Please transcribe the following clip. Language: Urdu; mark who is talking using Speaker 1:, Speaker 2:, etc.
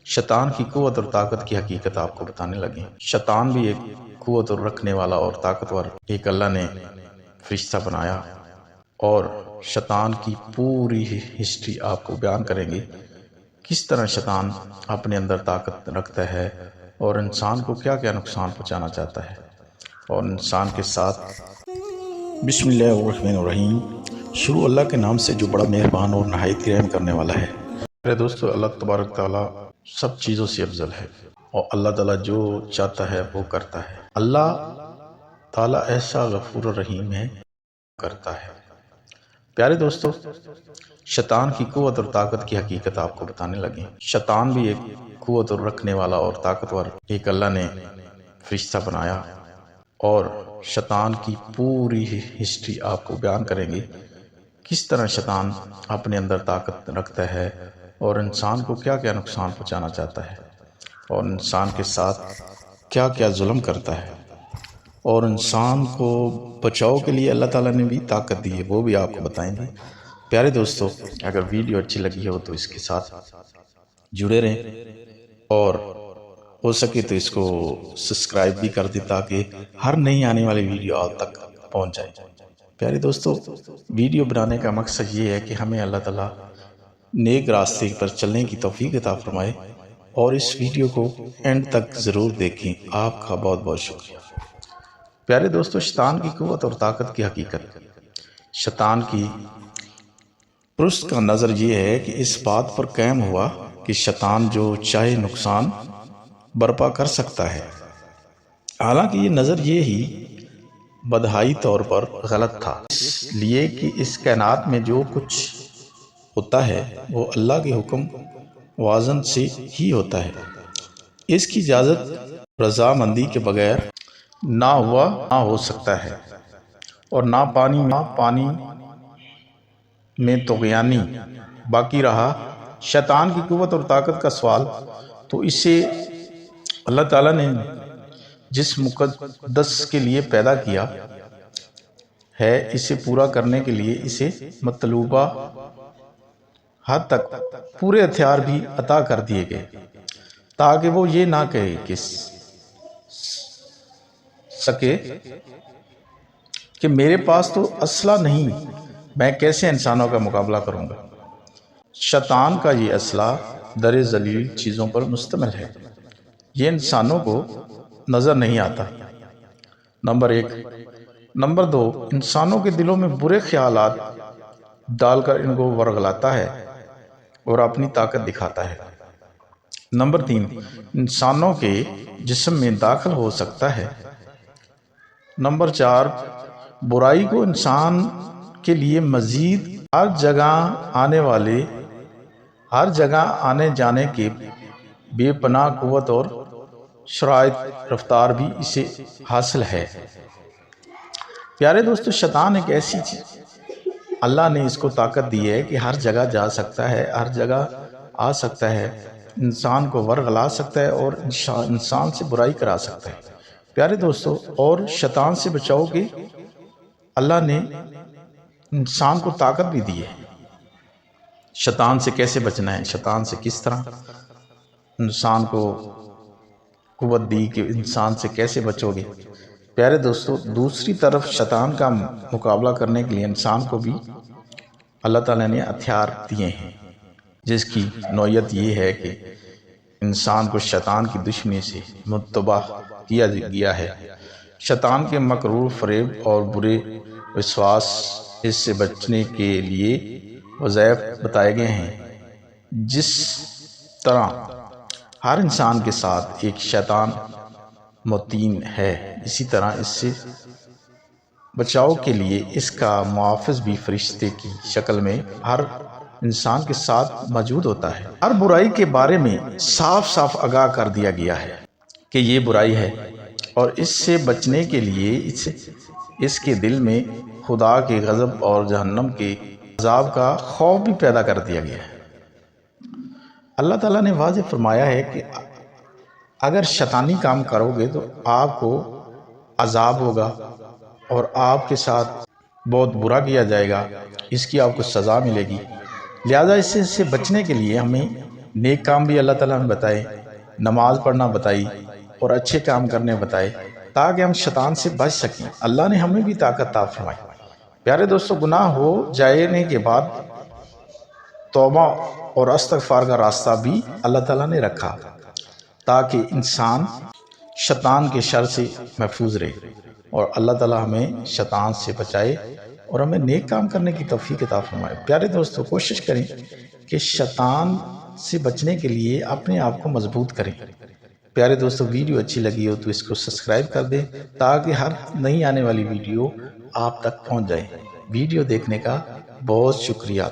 Speaker 1: شیطان کی قوت اور طاقت کی حقیقت آپ کو بتانے لگے۔ شیطان بھی ایک قوت اور رکھنے والا اور طاقتور ایک اللہ نے فرشتہ بنایا، اور شیطان کی پوری ہسٹری آپ کو بیان کریں گے، کس طرح شیطان اپنے اندر طاقت رکھتا ہے اور انسان کو کیا کیا نقصان پہنچانا چاہتا ہے، اور انسان کے ساتھ۔ بسم اللہ الرحمن الرحیم۔ شروع اللہ کے نام سے جو بڑا مہربان اور نہایت رحم کرنے والا ہے۔ میرے دوستو، اللہ تبارک تعالیٰ سب چیزوں سے افضل ہے، اور اللہ تعالیٰ جو چاہتا ہے وہ کرتا ہے۔ اللہ تعالیٰ ایسا غفور الرحیم ہے، کرتا ہے۔ پیارے دوستو، شیطان کی قوت اور طاقت کی حقیقت آپ کو بتانے لگے۔ شیطان بھی ایک قوت اور رکھنے والا اور طاقتور ایک اللہ نے فرشتہ بنایا، اور شیطان کی پوری ہسٹری آپ کو بیان کریں گے، کس طرح شیطان اپنے اندر طاقت رکھتا ہے اور انسان کو کیا کیا نقصان پہنچانا چاہتا ہے، اور انسان کے ساتھ کیا کیا ظلم کرتا ہے، اور انسان کو بچاؤ کے لیے اللہ تعالیٰ نے بھی طاقت دی ہے، وہ بھی آپ کو بتائیں گے۔ پیارے دوستو، اگر ویڈیو اچھی لگی ہو تو اس کے ساتھ جڑے رہیں، اور ہو سکے تو اس کو سبسکرائب بھی کر دیں تاکہ ہر نئی آنے والی ویڈیو آپ تک پہنچ جائے۔ پیارے دوستو، ویڈیو بنانے کا مقصد یہ ہے کہ ہمیں اللہ تعالیٰ نیک راستے پر چلنے کی توفیق عطا فرمائے، اور اس ویڈیو کو اینڈ تک ضرور دیکھیں۔ آپ کا بہت بہت شکریہ۔ پیارے دوستو، شیطان کی قوت اور طاقت کی حقیقت۔ شیطان کی پرست کا نظر یہ ہے کہ اس بات پر قائم ہوا کہ شیطان جو چاہے نقصان برپا کر سکتا ہے، حالانکہ یہ نظر یہی بدہائی طور پر غلط تھا، اس لیے کہ اس کائنات میں جو کچھ ہوتا ہے وہ اللہ کے حکم وازن سے ہی ہوتا ہے۔ اس کی اجازت رضامندی کے بغیر نہ ہوا نہ ہو سکتا ہے، اور نہ پانی میں طغیانی باقی رہا۔ شیطان کی قوت اور طاقت کا سوال تو اسے اللہ تعالیٰ نے جس مقدس کے لیے پیدا کیا ہے، اسے پورا کرنے کے لیے اسے مطلوبہ حد تک پورے ہتھیار بھی عطا کر دیے گئے، تاکہ وہ یہ نہ کہے کہ سکے کہ میرے پاس تو اسلحہ نہیں، میں کیسے انسانوں کا مقابلہ کروں گا۔ شیطان کا یہ اسلحہ در ذلیل چیزوں پر مشتمل ہے، یہ انسانوں کو نظر نہیں آتا۔ نمبر 1۔ نمبر 2، انسانوں کے دلوں میں برے خیالات ڈال کر ان کو ورغلاتا ہے اور اپنی طاقت دکھاتا ہے۔ نمبر 3، انسانوں کے جسم میں داخل ہو سکتا ہے۔ نمبر 4، برائی کو انسان کے لیے مزید ہر جگہ آنے جانے کے بے پناہ قوت اور شرائط رفتار بھی اسے حاصل ہے۔ پیارے دوستو، شیطان ایک ایسی چیز، اللہ نے اس کو طاقت دی ہے کہ ہر جگہ جا سکتا ہے، ہر جگہ آ سکتا ہے، انسان کو ورغلا سکتا ہے اور انسان سے برائی کرا سکتا ہے۔ پیارے دوستو، اور شیطان سے بچاؤ کے اللہ نے انسان کو طاقت بھی دی ہے۔ شیطان سے کیسے بچنا ہے، شیطان سے کس طرح انسان کو قوت دی کہ انسان سے کیسے بچو گے۔ پیارے دوستو، دوسری طرف شیطان کا مقابلہ کرنے کے لیے انسان کو بھی اللہ تعالیٰ نے ہتھیار دیے ہیں، جس کی نوعیت یہ ہے کہ انسان کو شیطان کی دشمنی سے متباہ کیا گیا ہے۔ شیطان کے مکرور فریب اور برے وسواس، اس سے بچنے کے لیے وظائف بتائے گئے ہیں۔ جس طرح ہر انسان کے ساتھ ایک شیطان متعین ہے، اسی طرح اس سے بچاؤ کے لیے اس کا محافظ بھی فرشتے کی شکل میں ہر انسان کے ساتھ موجود ہوتا ہے۔ ہر برائی کے بارے میں صاف صاف آگاہ کر دیا گیا ہے کہ یہ برائی ہے، اور اس سے بچنے کے لیے اس کے دل میں خدا کے غضب اور جہنم کے عذاب کا خوف بھی پیدا کر دیا گیا ہے۔ اللہ تعالیٰ نے واضح فرمایا ہے کہ اگر شیطانی کام کرو گے تو آپ کو عذاب ہوگا، اور آپ کے ساتھ بہت برا کیا جائے گا، اس کی آپ کو سزا ملے گی۔ لہذا اس سے بچنے کے لیے ہمیں نیک کام بھی اللہ تعالیٰ نے بتائے، نماز پڑھنا بتائی اور اچھے کام کرنے بتائے تاکہ ہم شیطان سے بچ سکیں۔ اللہ نے ہمیں بھی طاقت عطا فرمائی۔ پیارے دوستو، گناہ ہو جانے کے بعد توبہ اور استغفار کا راستہ بھی اللہ تعالیٰ نے رکھا تاکہ انسان شیطان کے شر سے محفوظ رہے، اور اللہ تعالیٰ ہمیں شیطان سے بچائے اور ہمیں نیک کام کرنے کی توفیق عطا فرمائے۔ پیارے دوستو، کوشش کریں کہ شیطان سے بچنے کے لیے اپنے آپ کو مضبوط کریں۔ پیارے دوستو، ویڈیو اچھی لگی ہو تو اس کو سبسکرائب کر دیں تاکہ ہر نئی آنے والی ویڈیو آپ تک پہنچ جائے۔ ویڈیو دیکھنے کا بہت شکریہ۔